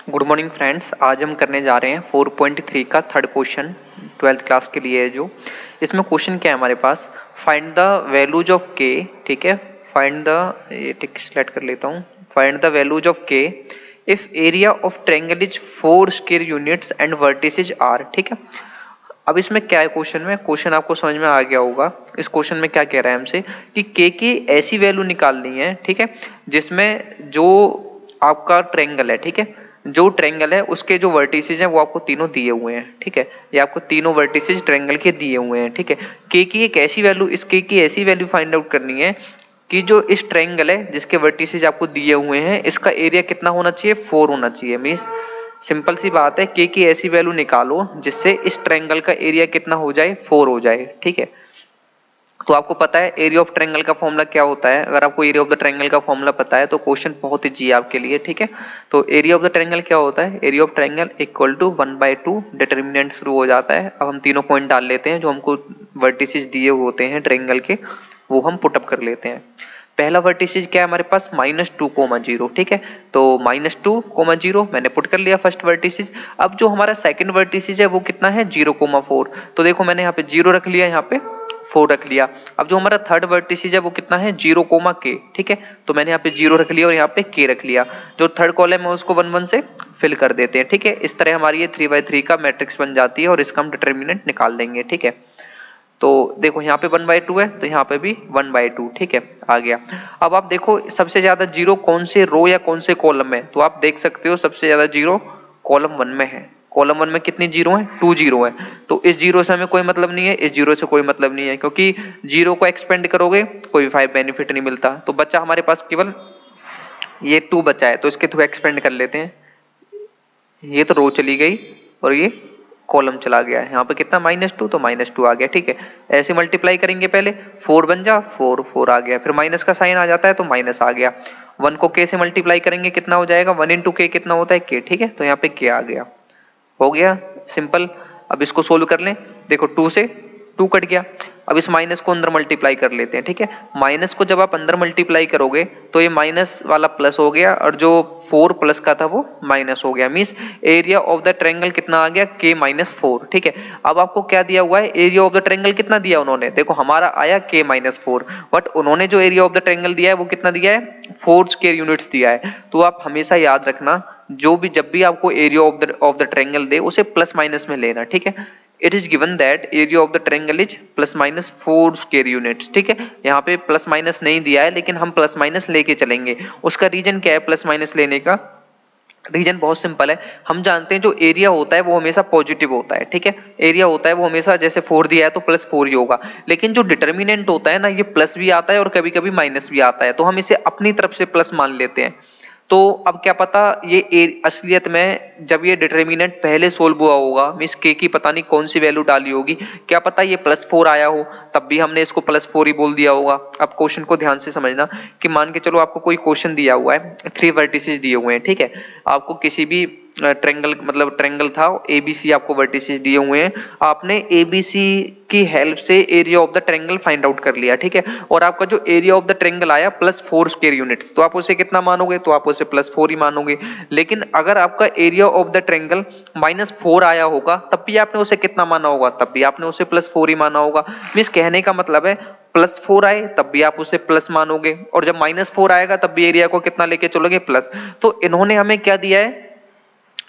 Good morning friends, आज हम करने जा रहे हैं 4.3 का थर्ड क्वेश्चन 12th क्लास के लिए है। जो इसमें क्वेश्चन क्या है हमारे पास, फाइंड द वैल्यूज ऑफ के। ठीक है, फाइंड द, ये टिक सेलेक्ट कर लेता हूँ। Find the values of K if area of triangle is 4 square units and vertices are. ठीक है, अब इसमें क्या है क्वेश्चन में, क्वेश्चन आपको समझ में आ गया होगा। इस क्वेश्चन में क्या कह रहा है हमसे कि के की ऐसी वैल्यू निकालनी है, ठीक है, जिसमें जो आपका ट्रायंगल है, ठीक है, जो ट्रायंगल है उसके जो वर्टिसेज हैं वो आपको तीनों दिए हुए हैं। ठीक है, ये आपको तीनों वर्टिसेज ट्रायंगल के दिए हुए हैं। ठीक है, के की एक ऐसी वैल्यू, इस के की ऐसी वैल्यू फाइंड आउट करनी है कि जो इस ट्रायंगल है जिसके वर्टिसेज आपको दिए हुए हैं, इसका एरिया कितना होना चाहिए, 4 होना चाहिए। मींस सिंपल सी बात है, के की ऐसी वैल्यू निकालो जिससे इस ट्रायंगल का एरिया कितना हो जाए, 4 हो जाए। ठीक है, तो आपको पता है एरिया ऑफ ट्रायंगल का फॉर्मूला क्या होता है। अगर आपको एरिया ऑफ द ट्रायंगल का फॉर्मूला पता है तो क्वेश्चन बहुत इजी है आपके लिए। ठीक है, तो एरिया ऑफ द ट्रायंगल क्या होता है, area of triangle equal to 1/2 determinant शुरू हो जाता है। अब हम तीनों पॉइंट डाल लेते हैं जो हमको वर्टिसेज दिए होते हैं ट्रायंगल के, वो हम पुटअप कर लेते हैं। पहला वर्टिसेज क्या है हमारे पास, -2, 0। ठीक है, तो -2, 0 मैंने पुट कर लिया फर्स्ट वर्टिसेज। अब जो हमारा सेकंड वर्टिसेज है वो कितना है, 0, 4। तो देखो मैंने यहाँ पे 0 रख लिया, यहाँ पे 4 रख लिया। अब जो हमारा थर्ड वर्टिसेज है वो कितना है, 0, K। ठीक है, तो मैंने यहाँ पे 0 रख लिया और यहाँ पे K रख लिया। जो थर्ड कॉलम है उसको 1 1 से फिल कर देते हैं। ठीक है, इस तरह हमारी ये 3/3 का मैट्रिक्स बन जाती है और इसका हम डिटर्मिनेंट निकाल लेंगे। ठीक है, तो देखो यहाँ पे 1/2 है तो यहाँ पे भी 1/2। ठीक है, आ गया। अब आप देखो सबसे ज्यादा जीरो कौन से रो या कौन से कॉलम में, तो आप देख सकते हो सबसे ज्यादा जीरो कॉलम 1 में है। कॉलम 1 में कितनी जीरो है, 2 जीरो है। तो इस जीरो से हमें कोई मतलब नहीं है, इस जीरो से कोई मतलब नहीं है, क्योंकि जीरो को एक्सपेंड करोगे कोई 5 बेनिफिट नहीं मिलता। तो बच्चा हमारे पास केवल ये 2 बचा है, तो इसके थ्रू एक्सपेंड कर लेते हैं। ये तो रो चली गई और ये कॉलम चला गया है। यहाँ पे कितना, -2, तो -2 आ गया। ठीक है, ऐसे मल्टीप्लाई करेंगे, पहले 4 बन जा, 4 4 आ गया, फिर माइनस का साइन आ जाता है तो माइनस आ गया। 1 को k से मल्टीप्लाई करेंगे कितना हो जाएगा, 1 इंटू k कितना होता है, k। ठीक है, तो यहाँ पे k आ गया, हो गया सिंपल। अब इसको सोल्व कर लें, देखो 2 से 2 कट गया। अब इस माइनस को अंदर मल्टीप्लाई कर लेते हैं। ठीक है, माइनस को जब आप अंदर मल्टीप्लाई करोगे तो ये माइनस वाला प्लस हो गया और जो 4 प्लस का था वो माइनस हो गया। Means area of the triangle कितना आ गया, k-4। ठीक है, अब आपको क्या दिया हुआ है, एरिया ऑफ द ट्रायंगल कितना दिया उन्होंने, देखो हमारा आया k-4, बट उन्होंने जो एरिया ऑफ द ट्रायंगल दिया है वो कितना दिया है, 4 स्क्वायर यूनिट्स दिया है। तो आप हमेशा याद रखना, जो भी जब भी आपको एरिया ऑफ द ट्रायंगल दे उसे प्लस माइनस में लेना। ठीक है, it is given that area of the triangle is +-4 square units. ठीक है, यहाँ पे प्लस माइनस नहीं दिया है लेकिन हम प्लस माइनस लेके चलेंगे। उसका रीजन क्या है प्लस माइनस लेने का, रीजन बहुत सिंपल है। हम जानते हैं जो एरिया होता है वो हमेशा पॉजिटिव होता है। ठीक है, एरिया होता है वो हमेशा, जैसे 4 दिया है तो +4 ही होगा। लेकिन जो डिटर्मिनेंट होता है ना, ये प्लस भी आता है और कभी कभी माइनस भी आता है, तो हम इसे अपनी तरफ से प्लस मान लेते हैं। तो अब क्या पता ये असलियत में जब ये डिटर्मिनेंट पहले सोल्व हुआ होगा, मींस के की पता नहीं कौन सी वैल्यू डाली होगी, क्या पता ये +4 आया हो, तब भी हमने इसको +4 ही बोल दिया होगा। अब क्वेश्चन को ध्यान से समझना कि मान के चलो आपको कोई क्वेश्चन दिया हुआ है, 3 वर्टिसेस दिए हुए हैं। ठीक है, आपको किसी भी ट्रायंगल, मतलब ट्रायंगल था एबीसी, आपको वर्टिसेस दिए हुए हैं, आपने एबीसी की हेल्प से area of the triangle find out कर लिया। ठीक है, और आपका जो एरिया ऑफ द ट्रायंगल आया +4 स्क्वायर यूनिट्स, तो आप उसे कितना मानोगे, तो आप उसे +4 ही मानोगे। लेकिन अगर आपका एरिया ऑफ द ट्रायंगल -4 आया होगा तब भी आपने उसे कितना माना होगा, तब भी आपने उसे +4 ही माना होगा। मींस कहने का मतलब है +4 आए तब भी आप उसे प्लस मानोगे, और जब -4 आएगा तब भी एरिया को कितना लेके चलोगे, प्लस। तो इन्होंने हमें क्या दिया है,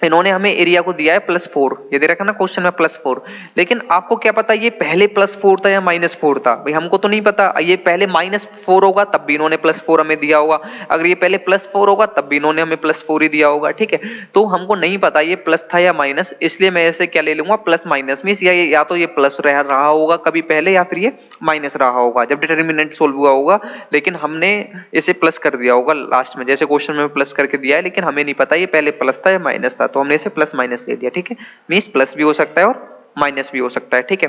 इन्होंने हमें एरिया को दिया है +4, ये दे रखा ना क्वेश्चन में +4। लेकिन आपको क्या पता ये पहले +4 था या -4 था, भाई हमको तो नहीं पता। ये पहले -4 होगा तब भी इन्होंने +4 हमें दिया होगा, अगर ये पहले +4 होगा तब भी इन्होंने हमें +4 ही दिया होगा। ठीक है, तो हमको नहीं पता ये प्लस था या माइनस, इसलिए मैं ऐसे क्या ले लूंगा, प्लस माइनस। मींस या तो ये प्लस रहा होगा कभी पहले या फिर ये माइनस रहा होगा जब डिटर्मिनेंट सोल्व हुआ होगा, लेकिन हमने इसे प्लस कर दिया होगा लास्ट में, जैसे क्वेश्चन में प्लस करके दिया है, लेकिन हमें नहीं पता ये पहले प्लस था या माइनस था, तो हमने इसे प्लस माइनस ले दिया। ठीक है, मींस प्लस भी हो सकता है और माइनस भी हो सकता है। ठीक है,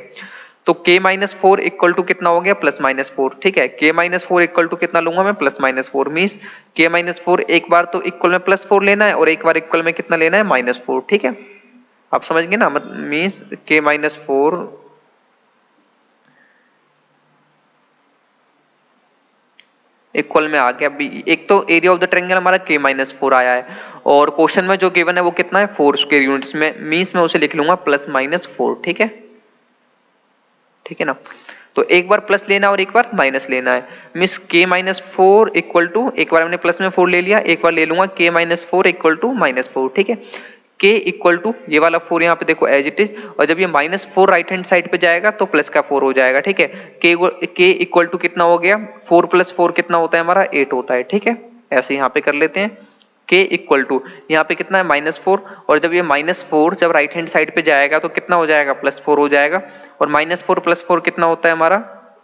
तो k-4 इक्वल टू कितना हो गया, +-4। ठीक है, k-4 इक्वल टू कितना लूंगा मैं, +-4। मींस k-4 एक बार तो इक्वल में +4 लेना है और एक बार इक्वल में कितना लेना है, -4। ठीक है, आप समझ गए ना, मींस k-4, इक्वल में आ गया। बी एक तो एरिया ऑफ द ट्रायंगल हमारा k-4 आया है और क्वेश्चन में जो गिवन है वो कितना है 4 स्क्वायर यूनिट्स में, मीन्स मैं उसे लिख लूंगा +-4। ठीक है, ठीक है ना। तो एक बार प्लस लेना और एक बार माइनस लेना है, मीन्स k-4 इक्वल टू, एक बार हमने प्लस में 4 ले लिया, एक बार ले लूंगा k-4 इक्वल टू -4। ठीक है, k इक्वल टू ये वाला 4 यहाँ पे देखो एज इट इज, और जब ये -4 राइट हैंड साइड पे जाएगा तो प्लस का 4 हो जाएगा। ठीक है, k इक्वल टू कितना हो गया, 4 + 4 कितना होता है हमारा 8 होता है। ठीक है, ऐसे यहाँ पे कर लेते हैं, k इक्वल टू यहाँ पे कितना है -4, और जब ये -4 जब राइट हैंड साइड पे जाएगा तो कितना हो जाएगा +4 हो जाएगा, और -4 + 4 कितना होता है हमारा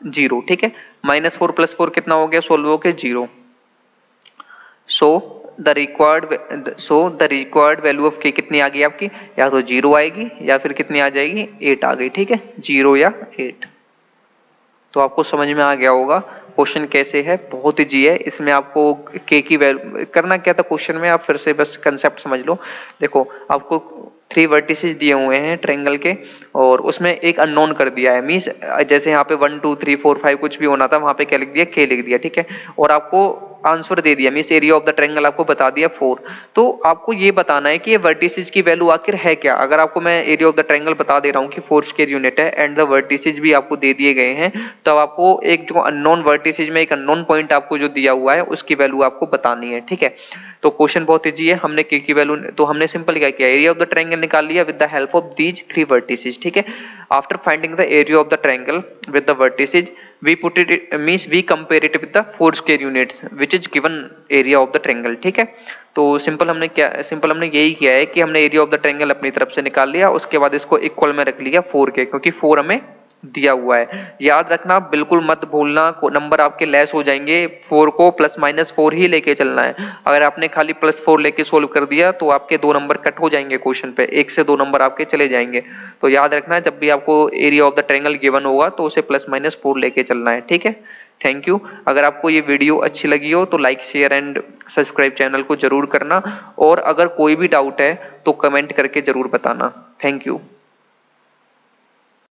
0। ठीक है, -4 + 4 कितना हो गया, सोल्व हो के 0। So the required value of k कितनी आ गई आपकी, या तो 0 आएगी या फिर कितनी आ जाएगी 8 आ गई। ठीक है, 0 या 8। तो आपको समझ में आ गया होगा क्वेश्चन कैसे है, बहुत इजी है। इसमें आपको k की वैल्यू करना क्या था क्वेश्चन में, आप फिर से बस कंसेप्ट समझ लो। देखो आपको 3 वर्टिसेस दिए हुए हैं ट्रायंगल के, और उसमें एक अननोन कर दिया है, मींस जैसे यहाँ पे 1 2 3 4 5 कुछ भी होना था, वहां पे क्या लिख दिया k लिख दिया। ठीक है, और आपको आंसर दे दिया, means area of the triangle आपको बता दिया 4। तो आपको ये बताना है कि ये वर्टिसेस की वैल्यू आखिर है क्या। अगर आपको मैं एरिया ऑफ द ट्रायंगल बता दे रहा हूँ कि 4 स्क्वायर यूनिट है एंड द वर्टिसेस भी आपको दे दिए गए हैं, तब आपको एक जो अननोन वर्टिसेस में एक अननोन पॉइंट आपको जो दिया हुआ है उसकी वैल्यू आपको बतानी है। ठीक है, तो क्वेश्चन बहुत इजी है। हमने k की वैल्यू, तो हमने सिंपल क्या किया, एरिया ऑफ द ट्रायंगल निकाल लिया with the help of these 3 vertices. ठीक है, after finding the area of the triangle with the vertices we put it, means we compare it with the 4 square units which is given area of the triangle। ठीक है, तो simple हमने यही किया है कि हमने एरिया ऑफ द ट्रायंगल अपनी तरफ से निकाल लिया, उसके बाद इसको इक्वल में रख लिया 4 के, क्योंकि 4 हमें दिया हुआ है। याद रखना, बिल्कुल मत भूलना, नंबर आपके लेस हो जाएंगे, 4 को +-4 ही लेके चलना है। अगर आपने खाली +4 लेके सोल्व कर दिया तो आपके 2 नंबर कट हो जाएंगे क्वेश्चन पे, 1 से 2 नंबर आपके चले जाएंगे। तो याद रखना, जब भी आपको area of the triangle given होगा तो उसे +-4 लेके चलना है। ठीक है, थैंक यू। अगर आपको ये वीडियो अच्छी लगी हो तो like share and subscribe channel को जरूर करना, और अगर कोई भी डाउट है तो कमेंट करके जरूर बताना। Thank you.